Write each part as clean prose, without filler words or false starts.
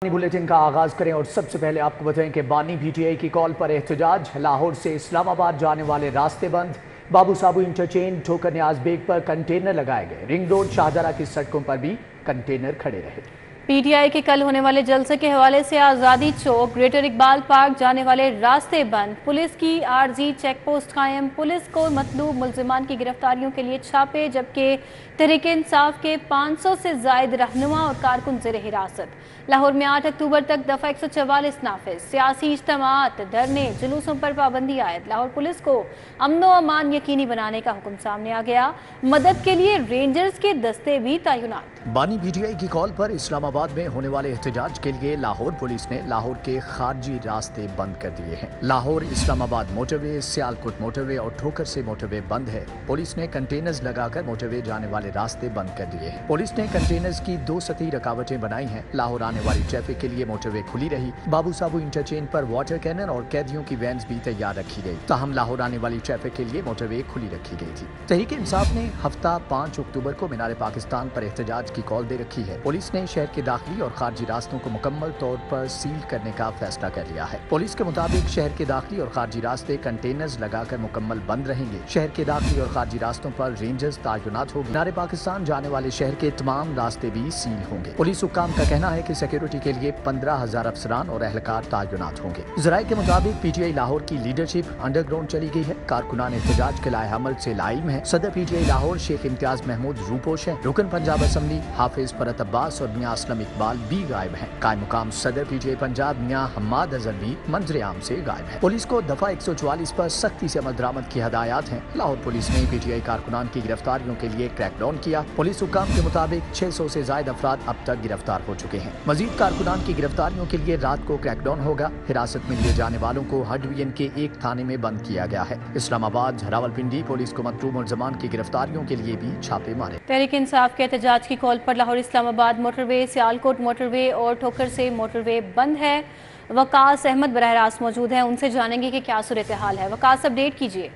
Bulletin का आगाज करें और सबसे पहले आपको बताएं कि बानी पीटीआई की कॉल पर एहतजाज। लाहौर से इस्लामाबाद जाने वाले रास्ते बंद। बाबू साबू इंटरचेंज ठोकर न्याज बेग पर कंटेनर लगाए गए। रिंग रोड शाहजरा की सड़कों पर भी कंटेनर खड़े रहे। पीटीआई के कल होने वाले जलसे के हवाले से आज़ादी चौक ग्रेटर इकबाल पार्क जाने वाले रास्ते बंद। पुलिस की आरजी चेक पोस्ट कायम। पुलिस को मतलूब मुल्जिमान की गिरफ्तारियों के लिए छापे, जबकि तहरीक इंसाफ के 500 से जायद रहनुमा और कारकुन ज़ेर हिरासत। लाहौर में 8 अक्टूबर तक दफ़ा 144 नाफिज। सियासी इज्तिमात, धरने, जुलूसों पर पाबंदी आयद। लाहौर पुलिस को अमन व अमान यकीनी बनाने का हुक्म सामने आ गया। मदद के लिए रेंजर्स के दस्ते भी तैनात। बानी पीटीआई की कॉल पर इस्लामाबाद में होने वाले एहतजाज के लिए लाहौर पुलिस ने लाहौर के खारजी रास्ते बंद कर दिए हैं। लाहौर इस्लामाबाद मोटरवे, सियालकोट मोटरवे और ठोकर से मोटरवे बंद है। पुलिस ने कंटेनर्स लगाकर मोटरवे जाने वाले रास्ते बंद कर दिए हैं। पुलिस ने कंटेनर्स की 2 सतही रकावटें बनाई हैं। लाहौर आने वाली ट्रैफिक के लिए मोटरवे खुली रही। बाबू साबू इंटरचेंज पर वाटर कैनन और कैदियों की वैन्स भी तैयार रखी गई। ताहम लाहौर आने वाली ट्रैफिक के लिए मोटरवे खुली रखी गई थी। तहरीक इंसाफ ने हफ्ता 5 अक्टूबर को मीनार पाकिस्तान पर एहतजाज की कॉल दे रखी है। पुलिस ने शहर के दाखिली और खारजी रास्तों को मुकम्मल तौर पर सील करने का फैसला कर लिया है। पुलिस के मुताबिक शहर के दाखिली और खारजी रास्ते कंटेनर्स लगाकर मुकम्मल बंद रहेंगे। शहर के दाखिली और खारजी रास्तों पर रेंजर्स तैनात होगी। मीनार पाकिस्तान जाने वाले शहर के तमाम रास्ते भी सील होंगे। पुलिस हुक्काम का कहना है कि सिक्योरिटी के लिए 15,000 अफसरान और एहलकार तैनात होंगे। जराये के मुताबिक पीटीआई लाहौर की लीडरशिप अंडरग्राउंड चली गई है। कारकुनान एहतजाज के लाए अमल से लाइम है। सदर पीटीआई लाहौर शेख इम्तियाज महमूद रूपोश है। रुकन पंजाब असम्बली हाफिज फरत अब्बास और मियां असलम इकबाल भी गायब हैं। कायम मुकाम सदर पीटीआई पंजाब मियां हम्माद अजहर भी मंजर आम से गायब है। पुलिस को दफा 144 पर सख्ती से अमल दरामद की हदायत है। लाहौर पुलिस ने पीटीआई कारकुनान की गिरफ्तारियों के लिए क्रैकडाउन किया। पुलिस हुक्काम के मुताबिक 600 से ज्यादा अफराद अब तक गिरफ्तार हो चुके हैं। मजीद कारकुनान की गिरफ्तारियों के लिए रात को क्रैकडाउन होगा। हिरासत में लिए जाने वालों को हर डिवीजन के एक थाने में बंद किया गया है। इस्लामाबाद, रावलपिंडी पुलिस को मतलूब मुल्जिमान की गिरफ्तारियों के लिए भी छापे मारे। तहरीक इंसाफ के एहतजाज की कॉल पर लाहौर इस्लामाबाद मोटरवे, सियालकोट मोटरवे और ठोकर से मोटरवे बंद है। वकास अहमद बराह रास्त मौजूद हैं, उनसे जानेंगे कि क्या सूरत हाल है। वकास, अपडेट कीजिए।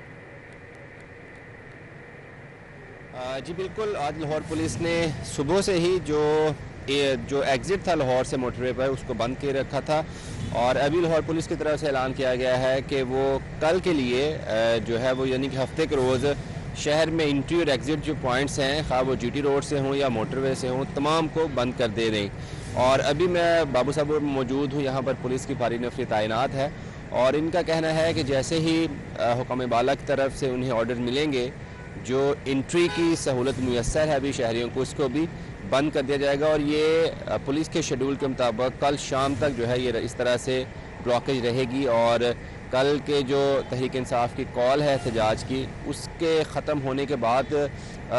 जी बिल्कुल, आज लाहौर पुलिस ने सुबह से ही जो एग्ज़िट था लाहौर से मोटरवे पर उसको बंद कर रखा था और अभी लाहौर पुलिस की तरफ से ऐलान किया गया है कि वो कल के लिए जो है वो यानी कि हफ्ते के रोज़ शहर में इंट्री और एग्ज़िट जो पॉइंट्स हैं, खा वो जीटी रोड से हों या मोटरवे से हों, तमाम को बंद कर दे रही। और अभी मैं बाबू साबू मौजूद हूँ, यहाँ पर पुलिस की फारी नफरी तैनात है और इनका कहना है कि जैसे ही हुक्म बाला की तरफ से उन्हें ऑर्डर मिलेंगे, जो इंट्री की सहूलत मुयस्सर है अभी शहरियों को, उसको भी बंद कर दिया जाएगा। और ये पुलिस के शेड्यूल के मुताबिक कल शाम तक जो है ये इस तरह से ब्लॉकेज रहेगी और कल के जो तहरीक इंसाफ की कॉल है एहतजाज की, उसके ख़त्म होने के बाद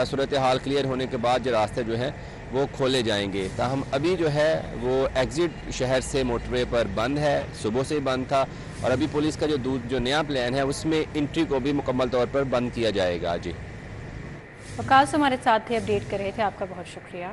सूरत हाल क्लियर होने के बाद जो रास्ते जो हैं वो खोले जाएंगे। ताहम अभी जो है वो एग्ज़िट शहर से मोटरवे पर बंद है, सुबह से ही बंद था और अभी पुलिस का जो नया प्लान है उसमें इंट्री को भी मुकम्मल तौर पर बंद किया जाएगा। जी वकास हमारे साथ थे, अपडेट कर रहे थे, आपका बहुत शुक्रिया।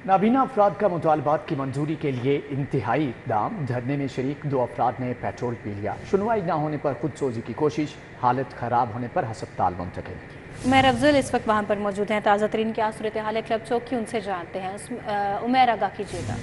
नाबीना अफराद का मुतालबात की मंजूरी के लिए इंतहाई इक़दाम। धरने में शरीक 2 अफराद ने पेट्रोल पी लिया। सुनवाई न होने पर खुदसोजी की कोशिश, हालत खराब होने पर हस्पताल मुंतकिल। उमैर अफजल इस वक्त वहाँ पर मौजूद हैं। ताज़ा तरीन क्या सूरत हाल है क्लब चौक की, उनसे जानते हैं। उमैर, आगाह कीजिएगा।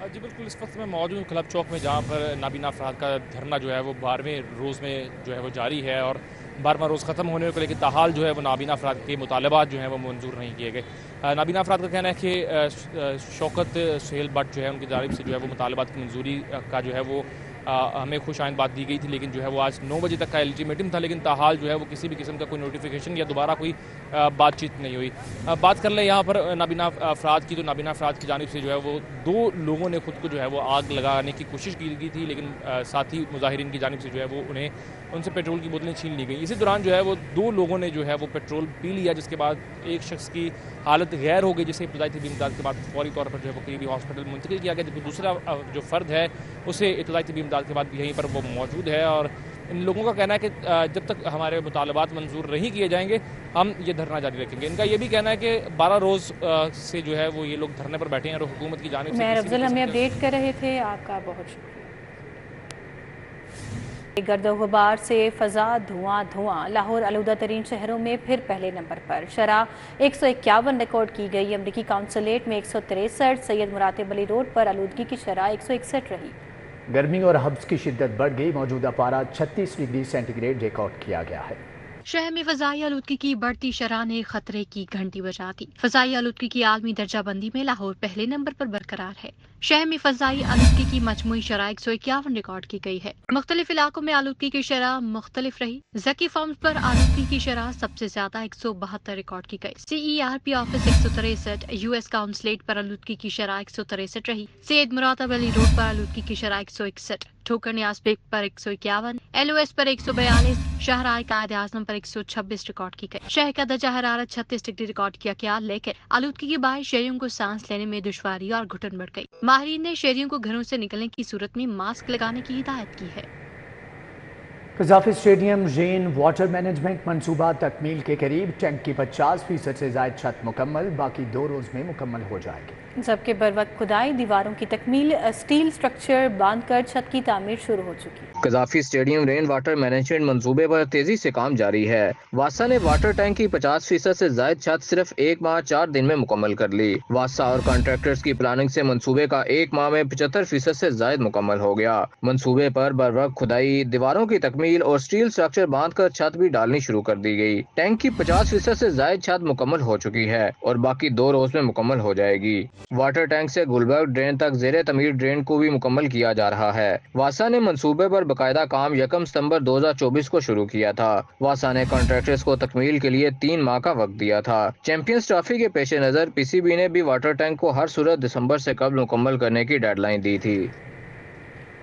जी बिल्कुल, इस वक्त मैं मौजूद हूँ क्लब चौक में, जहाँ पर नाबीना अफराद का धरना जो है वो 12वें रोज़ में जो है वो जारी है और 12वां रोज़ ख़त्म होने को लेकर ताहाल जो है वो नाबीना अफराद के मुतालबात जो हैं वो मंजूर नहीं किए गए। नाबीना अफराद का कहना है कि शौकत सुहेल भट्ट जो है उनकी जानिब से जो है वो मुतालबात की मंजूरी का जो है वो हमें खुश आइंद बात दी गई थी, लेकिन जो है वो आज 9 बजे तक का अल्टीमेटम था, लेकिन ताहाल जो है वो किसी भी किस्म का कोई नोटिफिकेशन या दोबारा कोई बातचीत नहीं हुई। बात कर लें यहाँ पर नाबीना अफराद की, तो नाबीना अफराद की जानिब से जो है वो 2 लोगों ने खुद को जो है वो आग लगाने की कोशिश की गई थी, लेकिन साथ ही मुजाहिरीन की जानिब से जो है वो उनसे पेट्रोल की बोतलें छीन ली गई। इसी दौरान जो है वो 2 लोगों ने जो है वो पेट्रोल पी लिया, जिसके बाद एक शख्स की हालत गैर हो गई, जिसे इब्तदाई तबी इमदाद के बाद फौरी तौर पर जो है वो करीबी हॉस्पिटल मुंतकिल किया गया, जबकि दूसरा जो फ़र्द है उसे इब्तदाई तबी इमदाद के बाद यहीं पर वो मौजूद है। और इन लोगों का कहना है कि जब तक हमारे मुतालबात मंजूर नहीं किए जाएंगे हम ये धरना जारी रखेंगे। इनका ये भी कहना है कि 12 रोज़ से जो है वो ये लोग धरने पर बैठे हैं और हुकूमत की जानिब से। अफजल हमें अपडेट कर रहे थे, आपका बहुत शुक्रिया। गर्द गुबार से फजा धुआं धुआं। लाहौर आलूदा तरीन शहरों में फिर पहले नंबर पर। शरह 151 रिकॉर्ड की गई। अमरीकी काउंसलेट में 163, सैयद मुरातिब अली रोड पर आलूदगी की शरह 161 रही। गर्मी और हब्स की शिद्दत बढ़ गई। मौजूदा पारा 36 डिग्री सेंटीग्रेड रिकॉर्ड किया गया है। शहर में फजाई आलूदगी की बढ़ती शरह ने खतरे की घंटी बजा दी। फजाई आलूदगी की आलमी दर्जा बंदी में लाहौर पहले नंबर पर बरकरार है। शहर में फजाई आलूदगी की मजमूई शरह 151 रिकॉर्ड की गई है। मुख्तलिफ इलाकों में आलूदगी की शरह मुख्तलिफ रही। जकी फार्म्स पर आलूदगी की शरह सबसे ज्यादा 172 रिकॉर्ड की गई। CERP ऑफिस 163, US काउंसलेट पर आलूदगी की शरह 163 रही। सैयद मुरातिब अली रोड पर आलूदगी की शरह 161, ठोकर न्याज बेग पर 151, LOS पर 142, शाहराह कायद आजम पर 126 रिकॉर्ड की गई। शहर का दर्जा हरारत 36 डिग्री रिकॉर्ड किया गया, लेकिन आलूदगी के बायस शहरियों को सांस लेने में दुश्वारी और घुटन बढ़ गई। माहिरीन ने शहरियों को घरों से निकलने की सूरत में मास्क लगाने की हिदायत की है। Gaddafi stadium rain water management मंसूबा तकमील के करीब। टैंक की 50% से ज्यादा छत मुकम्मल, बाकी 2 रोज में मुकम्मल हो जाएगी। जबकि बर वक्त खुदाई, दीवारों की तकमील, स्टील स्ट्रक्चर बांधकर छत की तामीर शुरू हो चुकी है। Gaddafi stadium rain water management मंसूबे पर तेजी से काम जारी है। वासा ने वाटर टैंक की 50% से ज्यादा छत सिर्फ 1 माह 4 दिन में मुकम्मल कर ली। वासा और कॉन्ट्रैक्टर्स की प्लानिंग से मंसूबे का 1 माह में 75% से ज्यादा मुकम्मल हो गया। मंसूबे पर बर वक्त खुदाई, दीवारों की तकमील और स्टील स्ट्रक्चर बांधकर छत भी डालनी शुरू कर दी गई। टैंक की 50% से ज्यादा छत मुकम्मल हो चुकी है और बाकी 2 रोज में मुकम्मल हो जाएगी। वाटर टैंक से गुलबर्ग ड्रेन तक जेरे तमीर ड्रेन को भी मुकम्मल किया जा रहा है। वासा ने मंसूबे पर बकायदा काम 1 सितंबर 2024 को शुरू किया था। वासा ने कॉन्ट्रैक्टर्स को तकमील के लिए 3 माह का वक्त दिया था। चैंपियंस ट्रॉफी के पेश नजर PCB ने भी वाटर टैंक को हर सूरत दिसंबर से कबल मुकम्मल करने की डेडलाइन दी थी।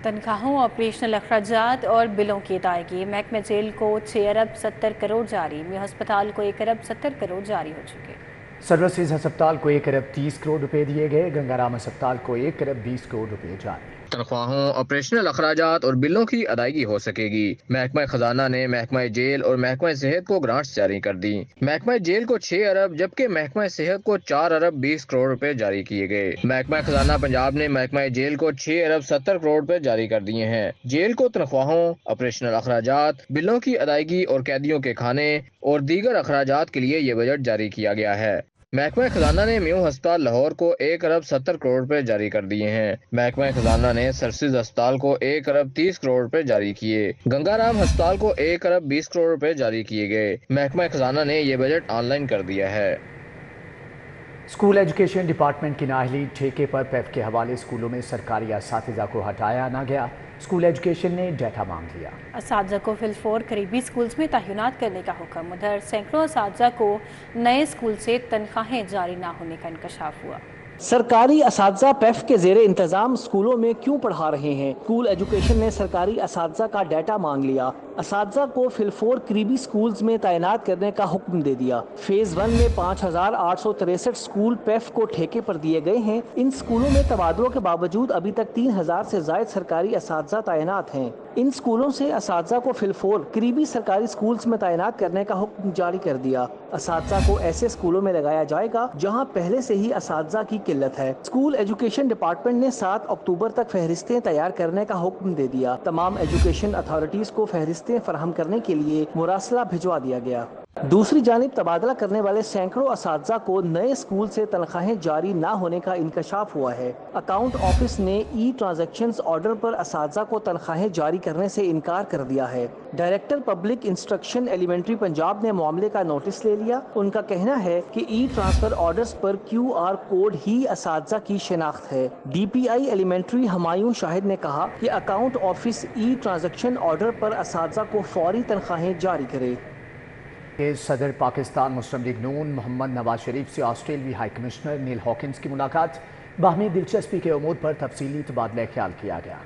तनख्वाहों, ऑपरेशनल अखराजात और बिलों की अदायगी। महकमे जेल को 6 अरब 70 करोड़ जारी। म्यू अस्पताल को 1 अरब 70 करोड़ जारी हो चुके। सर्विसेज अस्पताल को 1 अरब 30 करोड़ रुपए दिए गए। गंगाराम अस्पताल को 1 अरब 20 करोड़ रुपए जारी। तनख्वाहों, ऑपरेशनल अखराजात और बिलों की अदायगी हो सकेगी। महकमा खजाना ने महकमा जेल और महकमा सेहत को ग्रांट्स जारी कर दी। महकमा जेल को 6 अरब जबकि महकमा सेहत को 4 अरब 20 करोड़ रुपए जारी किए गए। महकमा खजाना पंजाब ने महकमा जेल को 6 अरब 70 करोड़ रुपए जारी कर दिए हैं। जेल को तनख्वाहों, ऑपरेशनल अखराजात, बिलों की अदायगी और कैदियों के खाने और दीगर अखराजात के लिए ये बजट जारी किया गया है। महकमा खजाना ने म्यू अस्पताल लाहौर को 1 अरब 70 करोड़ रुपए जारी कर दिए हैं। महकमा खजाना ने सर्विसेज अस्पताल को 1 अरब 30 करोड़ रुपए जारी किए। गंगाराम अस्पताल को 1 अरब 20 करोड़ रुपए जारी किए गए। महकमा खजाना ने ये बजट ऑनलाइन कर दिया है। स्कूल एजुकेशन डिपार्टमेंट की नाअहली, ठेके पर पैफ के हवाले स्कूलों में सरकारी असातिज़ा को हटाया ना गया। स्कूल एजुकेशन ने डाटा मांग लिया। असातिज़ा को फिलफौर करीबी स्कूल्स में तैनात करने का हुक्म। उधर सैकड़ों असातिज़ा को नए स्कूल से तनख्वाहें जारी ना होने का इंकशाफ हुआ। सरकारी असातिज़ा पैफ के ज़ेरे इंतज़ाम स्कूलों में क्यों पढ़ा रहे हैं? स्कूल एजुकेशन ने सरकारी असातिज़ा का डाटा मांग लिया। असातिज़ा को फिलफोर करीबी स्कूल्स में तैनात करने का हुक्म दे दिया। फेज 1 में 5863 स्कूल पैफ को ठेके पर दिए गए हैं। इन स्कूलों में तबादलों के बावजूद अभी तक 3000 से ज्यादा सरकारी असातिज़ा तैनात हैं। इन स्कूलों से असातिज़ा को फिलफोर करीबी सरकारी स्कूल्स में तैनात करने का हुक्म जारी कर दिया। असातिज़ा को ऐसे स्कूलों में लगाया जाएगा जहाँ पहले से ही असातिज़ा की किल्लत है। स्कूल एजुकेशन डिपार्टमेंट ने 7 अक्टूबर तक फहरिस्तें तैयार करने का हुक्म दे दिया। तमाम एजुकेशन अथॉरिटीज को फहरिस्तें फराहम करने के लिए मुरासला भिजवा दिया गया। दूसरी जानिब तबादला करने वाले सैकड़ों असातिज़ा को नए स्कूल से तनख्वाहें जारी ना होने का इंकशाफ हुआ है। अकाउंट ऑफिस ने ई-ट्रांजैक्शंस ऑर्डर पर असातिज़ा को तनख्वाहें जारी करने से इनकार कर दिया है। Director public instruction elementary Punjab ने मामले का नोटिस ले लिया। उनका कहना है कि ई-ट्रांसफर ऑर्डर्स पर QR कोड ही असातिज़ा की शिनाख्त है। DPI एलिमेंट्री हुमायूं शाहिद ने कहा कि अकाउंट ऑफिस ई-ट्रांजैक्शन ऑर्डर पर असातिज़ा को फौरी तनख्वाहें जारी करे। सदर पाकिस्तान मुस्लिम लीग नून मोहम्मद नवाज शरीफ से ऑस्ट्रेलियाई हाई कमिश्नर नील हॉकिंस की मुलाकात। बाहमी दिलचस्पी के उमूर पर तफसीली तबादला ख्याल किया गया।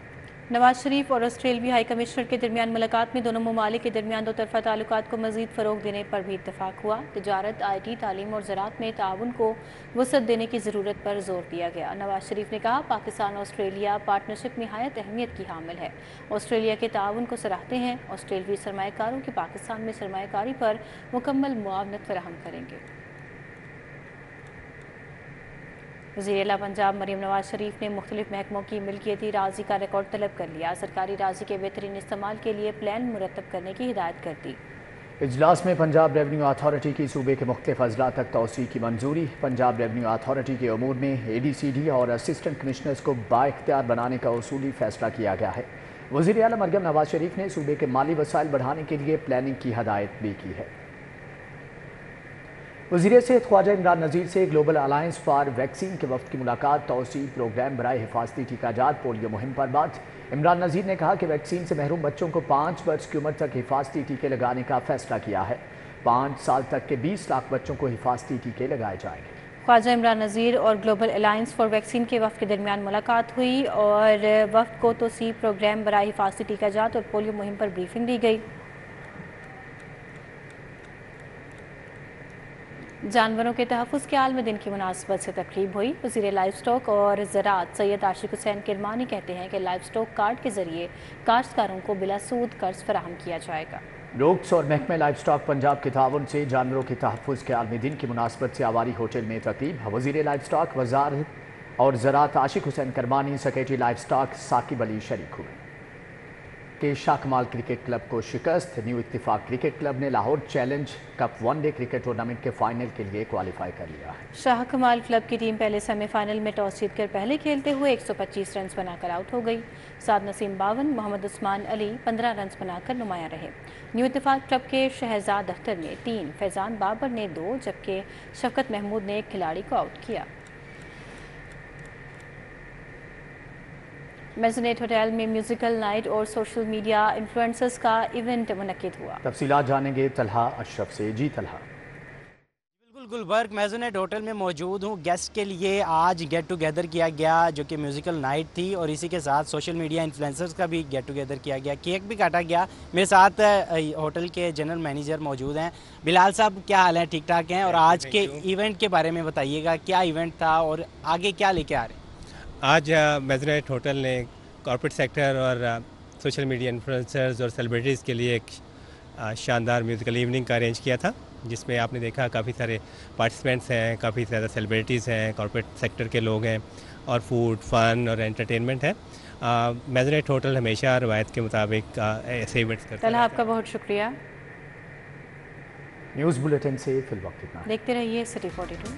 नवाज शरीफ और ऑस्ट्रेलियाई हाई कमिश्नर के दरमियान मुलाकात में दोनों ममालिक के दरमियान दो तरफा ताल्लुकात को मजीद फ़रोग देने पर भी इत्तफाक हुआ। तिजारत, IT, तालीम और ज़राअत में ताउन को वसअत देने की ज़रूरत पर जोर दिया गया। नवाज शरीफ ने कहा, पाकिस्तान ऑस्ट्रेलिया पार्टनरशिप निहायत अहमियत की हामिल है। ऑस्ट्रेलिया के ताउन को सराहते हैं। ऑस्ट्रेलियाई सरमायाकारों की पाकिस्तान में सरमायाकारी पर मुकम्मल मुआवनत फराहम करेंगे। वज़ीर आला पंजाब मरीम नवाज शरीफ ने मुख्तलिफ महकमों की मिल्कियती राजी का रिकॉर्ड तलब कर लिया। सरकारी राजी के बेहतरीन इस्तेमाल के लिए प्लान मुरतब करने की हिदायत कर दी। इजलास में पंजाब रेवन्यू अथॉरिटी की सूबे के मुख्तलिफ अजला तक तोसी की मंजूरी। पंजाब रेवन्यू अथॉरिटी के अमूर में ADCD और असिस्टेंट कमिश्नर्स को बाइख्तियार बनाने का उसूली फैसला किया गया है। वज़ीर आला मरीम नवाज शरीफ ने सूबे के माली वसाइल बढ़ाने के लिए प्लानिंग की हदायत भी की है। वज़ीर सेहत ख्वाजा इमरान नज़ीर से ग्लोबल अलायंस फॉर वैक्सीन के वफ्द की मुलाकात। तौसी प्रोग्राम बराए हिफाजती टीकाजात पोलियो मुहिम पर बात। इमरान नज़ीर ने कहा कि वैक्सीन से महरूम बच्चों को 5 वर्ष की उम्र तक हिफाजती टीके लगाने का फैसला किया है। 5 साल तक के 20 लाख बच्चों को हिफाजती टीके लगाए जाएंगे। ख्वाजा इमरान नज़ीर और ग्लोबल अलायंस फॉर वैक्सीन के वफ्द के दरमियान मुलाकात हुई और वफ्द को तौसी प्रोग्राम बराए हिफाजती टीकाजात और पोलियो मुहिम पर ब्रीफिंग दी गई। जानवरों के तहफ़्फ़ुज़ के आलमी दिन की मुनासबत से तकरीब हुई। वज़ीर लाइफ स्टॉक और ज़राअत सैयद आशिक हुसैन किरमानी कहते हैं कि लाइफ स्टॉक कार्ड के ज़रिए काश्तकारों को बिला सूद कर्ज फराहम किया जाएगा। रोक्स और महकमे लाइफ स्टॉक पंजाब के ताउन से जानवरों के तहफ़्फ़ुज़ के आलमी दिन की मुनासबत से आवारी होटल में तकरीब। वज़ीर लाइफ स्टॉक वज़ारत और ज़राअत Ashiq Hussain Kirmani, secretary livestock Saqib Ali शरीक हुए। के शाह कमाल क्रिकेट क्लब को शिकस्त। न्यू इत्तिफाक क्रिकेट क्लब ने Lahore challenge cup one day cricket tournament के फाइनल के लिए क्वालिफाई कर लिया है। शाह कमाल क्लब की टीम पहले सेमीफाइनल में टॉस जीतकर पहले खेलते हुए 125 रन बनाकर आउट हो गई। साद नसीम 52, मोहम्मद उस्मान अली 15 रन बनाकर नुमाया रहे। न्यू इत्तिफाक क्लब के शहजाद अख्तर ने 3, फैजान बाबर ने 2 जबकि शफकत महमूद ने एक खिलाड़ी को आउट किया। मेजनेट होटल में म्यूजिकल नाइट और सोशल मीडिया इन्फ्लुएंसर्स का इवेंट मुनक्किद हुआ। तफसीलात जानेंगे तलहा अशरफ से। जी तलहा। बिल्कुल गुलबर्ग मेजनेट होटल में मौजूद हूँ। गेस्ट के लिए आज गेट टुगेदर किया गया जो कि म्यूजिकल नाइट थी और इसी के साथ सोशल मीडिया इन्फ्लुएंसर्स का भी गेट टुगेदर किया गया। केक भी काटा गया। मेरे साथ होटल के जनरल मैनेजर मौजूद हैं। बिलाल साहब, क्या हाल है? ठीक ठाक हैं? और आज के इवेंट के बारे में बताइएगा, क्या इवेंट था और आगे क्या लेके आ रहे हैं? आज मेजनेट होटल ने कॉर्पोरेट सेक्टर और सोशल मीडिया इन्फ्लुएंसर्स और सेलिब्रिटीज़ के लिए एक शानदार म्यूज़िकल इवनिंग का अरेंज किया था, जिसमें आपने देखा काफ़ी सारे पार्टिसिपेंट्स हैं, काफ़ी ज़्यादा सेलिब्रिटीज़ हैं, कॉर्पोरेट सेक्टर के लोग हैं और फूड, फन और एंटरटेनमेंट है। मेजनेट होटल हमेशा रवायत के मुताबिक ऐसे इवेंट्स करता है। आपका बहुत शुक्रिया। न्यूज़ बुलेटिन से फिल वक्त इतना। देखते रहिए सिटी 42।